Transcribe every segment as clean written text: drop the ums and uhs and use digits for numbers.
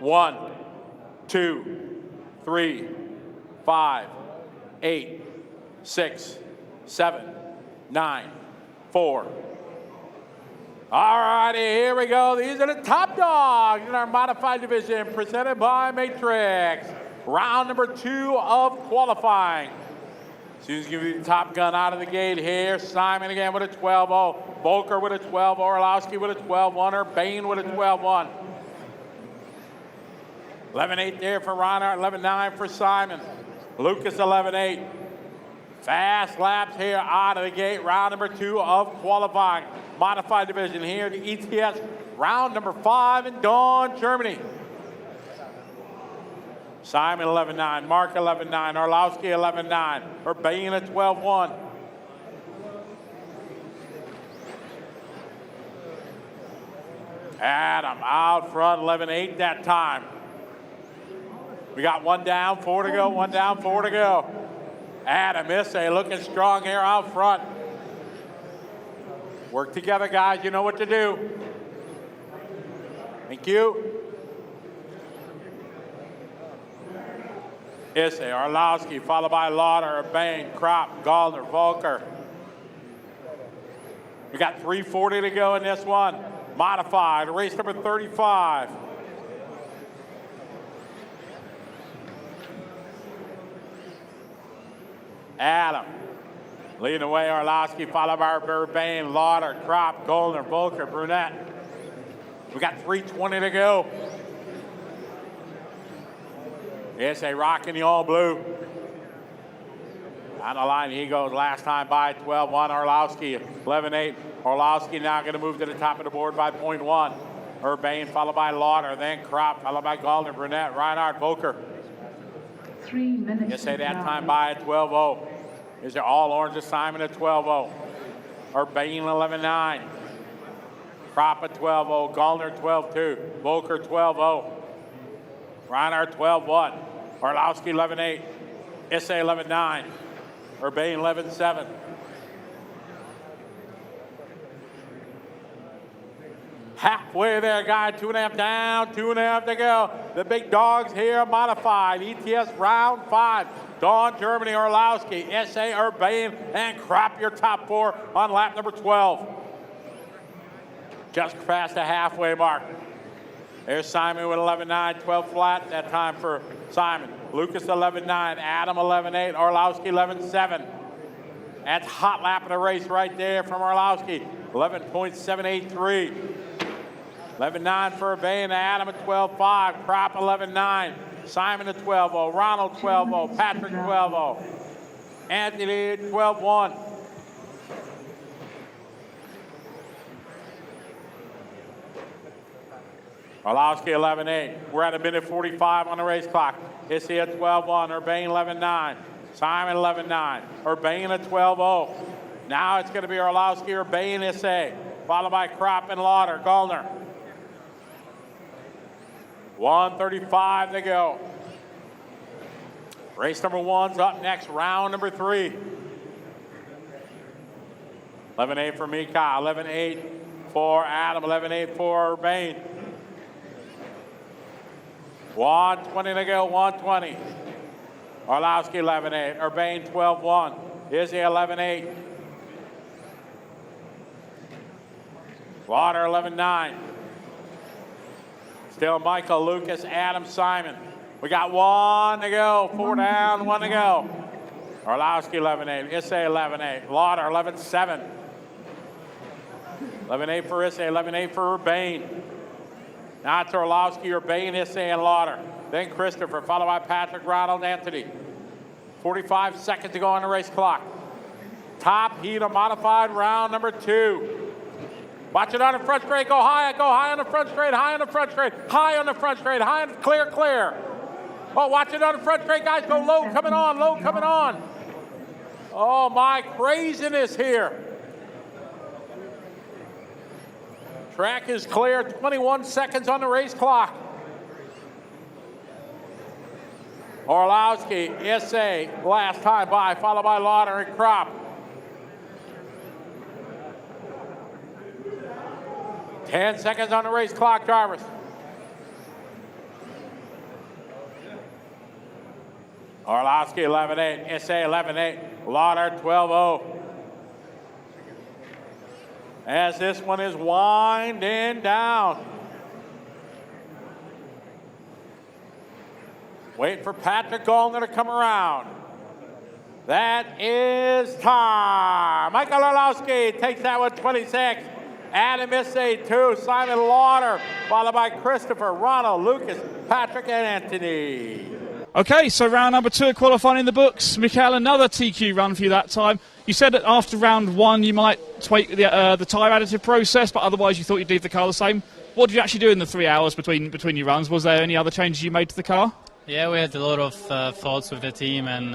1, 2, 3, 5, 8, 6, 7, 9, 4. All righty, here we go. These are the top dogs in our modified division presented by Matrix. Round number 2 of qualifying. Susan's going to be the top gun out of the gate here. Simon again with a 12-0. Volker with a 12-0. Orlowski with a 12-1. Or Bain with a 12-1. 11-8 there for Reinhardt. 11-9 for Simon. Lucas 11-8. Fast laps here out of the gate. Round number 2 of qualifying. Modified division here, the ETS. Round number 5 in Daun, Germany. Simon 11-9, Mark 11-9, Orlowski 11-9, Urbane at 12-1. Adam out front, 11-8 that time. We got 1 down, 4 to go, 1 down, 4 to go. Adam Issei looking strong here out front. Work together, guys. You know what to do. Thank you. Issei, Orlowski, followed by Lauder, Bain, Kropp, Gallner, Volker. We got 3:40 to go in this one. Modified, race number 35. Adam leading the way, Orlowski, followed by Bain, Lauder, Kropp, Gallner, Volker, Brunette. We got 3:20 to go. Issei rocking the all blue. On the line, he goes last time by 12-1. Orlowski, 11-8. Orlowski now going to move to the top of the board by 0.1. Urbane followed by Lauder, then Kropp, followed by Gallner, Brunette, Reinhardt, Volker. 3 minutes. Issei that time by 12-0. Is there all orange assignment at 12-0? Urbane 11-9. Kropp at 12-0. Gallner 12-2. Volker 12-0. Reinhardt 12-1. Orlowski 11-8. Issei 11-9. Urbane 11-7. Halfway there, guys. 2.5 down, 2.5 to go. The big dogs here modified. ETS round 5. Daun, Germany, Orlowski, Issei, Urbane, and Kropp, your top 4 on lap number 12. Just past the halfway mark. There's Simon with 11-9, 12 flat that time for Simon. Lucas 11-9, Adam 11-8, Orlowski 11-7. That's hot lap of the race right there from Orlowski, 11.783. 11-9 for Urbane, Adam at 12-5, Kropp 11-9, Simon at 12-0, Ronald 12-0, Patrick 12-0, Anthony at 12-1. Orlowski 11-8. We're at 1:45 on the race clock. Issei at 12-1. Urbane 11-9. Simon 11-9. Urbane at 12-0. Now it's going to be Orlowski, Urbane, Issei, followed by Kropp and Lauder, Gallner. 1:35 to go. Race number 1's up next, round number 3. 11-8 for Mika, 11-8 for Adam, 11-8 for Urbane. 1:20 to go, 1:20. Orlowski 11-8, Urbane 12-1. Issei 11-8. Lauder 11-9. Still Michael, Lucas, Adam, Simon. We got 1 to go, 4 down, 1 to go. Orlowski 11-8, Issei 11-8. Lauder 11-7. 11-8 for Issei, 11-8 for Urbane. Now it's Orlowski, Urbane, Issei, and Lauder. Then Christopher, followed by Patrick, Ronald, Anthony. 45 seconds to go on the race clock. Top heat of modified round number 2. Watch it on the front straight, go high on the front straight, high on the front straight, high on the front straight, high on clear, clear. Oh, watch it on the front straight, guys, go low coming on, low coming on. Oh my craziness here. Track is clear, 21 seconds on the race clock. Orlowski, Issei, last time by, followed by Lauder and Kropp. 10 seconds on the race clock, drivers. Orlowski 11.8, SA 11.8, Lauder 12.0. As this one is winding down. Wait for Patrick Golden to come around. That is time. Michael Orlowski takes that with 26. Adam Issei 2, Simon Lauder, followed by Christopher, Ronald, Lucas, Patrick, and Anthony. Okay, so round number 2 qualifying in the books. Mikael, another TQ run for you that time. You said that after round 1 you might tweak the tyre additive process, but otherwise you thought you'd leave the car the same. What did you actually do in the 3 hours between your runs? Was there any other changes you made to the car? Yeah, we had a lot of thoughts with the team and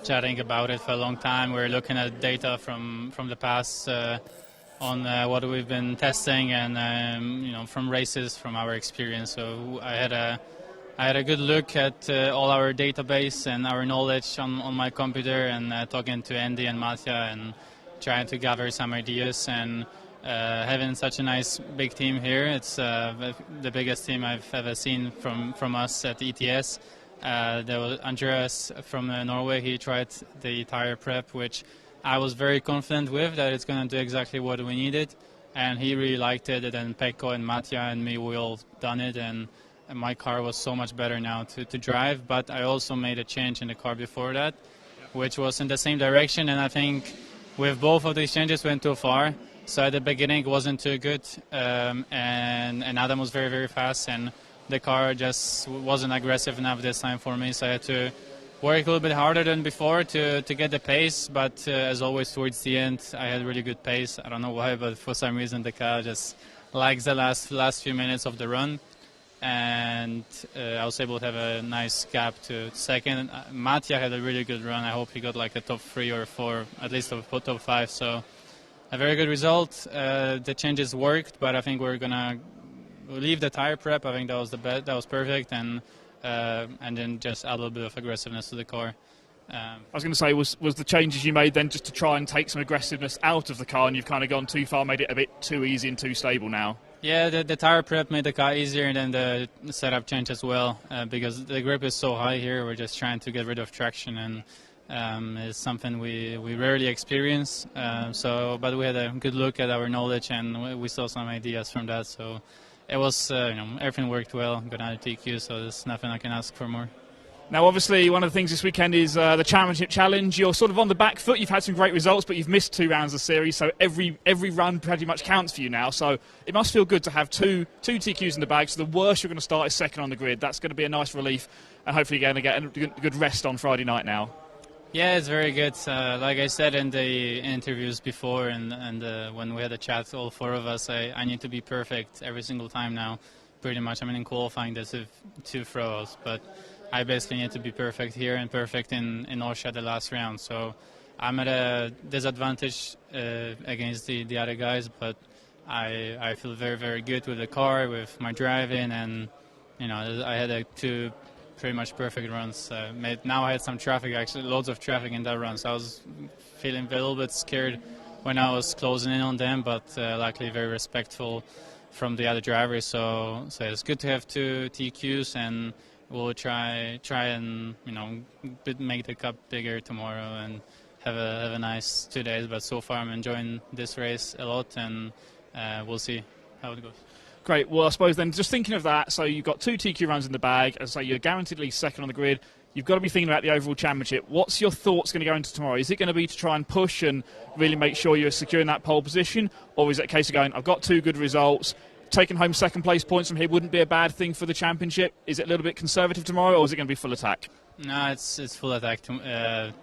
chatting about it for a long time. We were looking at data from the past on what we've been testing and from races, from our experience. So I had a good look at all our database and our knowledge on my computer, and talking to Andy and Matja and trying to gather some ideas. And having such a nice big team here, it's the biggest team I've ever seen from us at ETS. There was Andreas from Norway. He tried the tire prep, which I was very confident with that it's going to do exactly what we needed, and he really liked it. And then Pekko and Matja and me, we all done it, and my car was so much better now to drive. But I also made a change in the car before that, which was in the same direction, and I think with both of these changes went too far. So at the beginning it wasn't too good, and Adam was very, very fast, and the car just wasn't aggressive enough this time for me, so I had to work a little bit harder than before to get the pace. But as always, towards the end I had really good pace. I don't know why, but for some reason the car just likes the last few minutes of the run, and I was able to have a nice gap to second. Matja had a really good run. I hope he got like a top 3 or 4, at least a top 5, so a very good result. The changes worked, but I think we're gonna leave the tire prep. I think that was that was perfect, and then just add a little bit of aggressiveness to the car. I was going to say, was the changes you made then just to try and take some aggressiveness out of the car, and you've kind of gone too far, made it a bit too easy and too stable now? Yeah, the tire prep made the car easier, and then the setup change as well, because the grip is so high here. We're just trying to get rid of traction, and it's something we rarely experience. But we had a good look at our knowledge, and we saw some ideas from that. So it was, everything worked well. Got out of TQ, so there's nothing I can ask for more. Now, obviously, one of the things this weekend is the Championship Challenge. You're sort of on the back foot. You've had some great results, but you've missed 2 rounds of the series, so every run pretty much counts for you now. So it must feel good to have two TQs in the bag. So the worst you're going to start is second on the grid. That's going to be a nice relief, and hopefully you're going to get a good rest on Friday night now. Yeah, it's very good. Like I said in the interviews before, and when we had a chat, all 4 of us, I need to be perfect every single time now, pretty much. I mean, in qualifying there's 2 throws, but I basically need to be perfect here and perfect in Orsha the last round. So I'm at a disadvantage against the other guys, but I feel very, very good with the car, with my driving, and I had 2 pretty much perfect runs. Now I had some traffic, actually loads of traffic in that run, so I was feeling a little bit scared when I was closing in on them, but luckily very respectful from the other drivers. So it's good to have 2 TQs, and we'll try and make the cup bigger tomorrow and have a nice 2 days. But so far I'm enjoying this race a lot, and we'll see how it goes. Great. Well, I suppose then, just thinking of that, so you've got 2 TQ runs in the bag, and so you're guaranteedly second on the grid. You've got to be thinking about the overall championship. What's your thoughts going to go into tomorrow? Is it going to be to try and push and really make sure you're securing that pole position, or is it a case of going, I've got 2 good results, taking home second place points from here wouldn't be a bad thing for the championship? Is it a little bit conservative tomorrow, or is it going to be full attack? No, it's full attack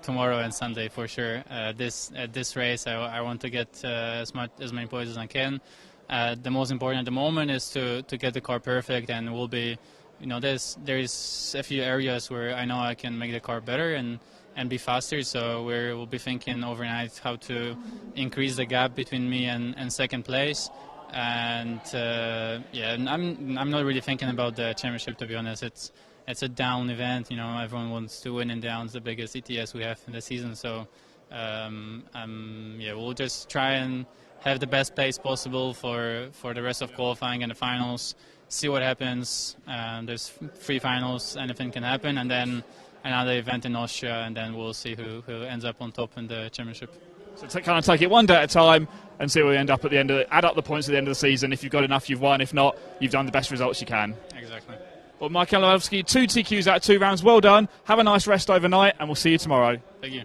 tomorrow and Sunday for sure. This race, I want to get as many points as I can. The most important at the moment is to get the car perfect, and we'll be, there's a few areas where I know I can make the car better and be faster. So we'll be thinking overnight how to increase the gap between me and second place. And I'm not really thinking about the championship, to be honest. It's a Daun event, everyone wants to win in Daun. It's the biggest ETS we have in the season. So we'll just try and have the best pace possible for the rest of qualifying and the finals. see what happens. There's 3 finals, anything can happen, and then another event in Austria, and then we'll see who ends up on top in the championship. So kind of take it one day at a time and see where we end up at the end of add up the points at the end of the season. If you've got enough, you've won. If not, you've done the best results you can. Exactly. Well, Mike Elowski, 2 TQs out of 2 rounds. Well done. Have a nice rest overnight, and we'll see you tomorrow. Thank you.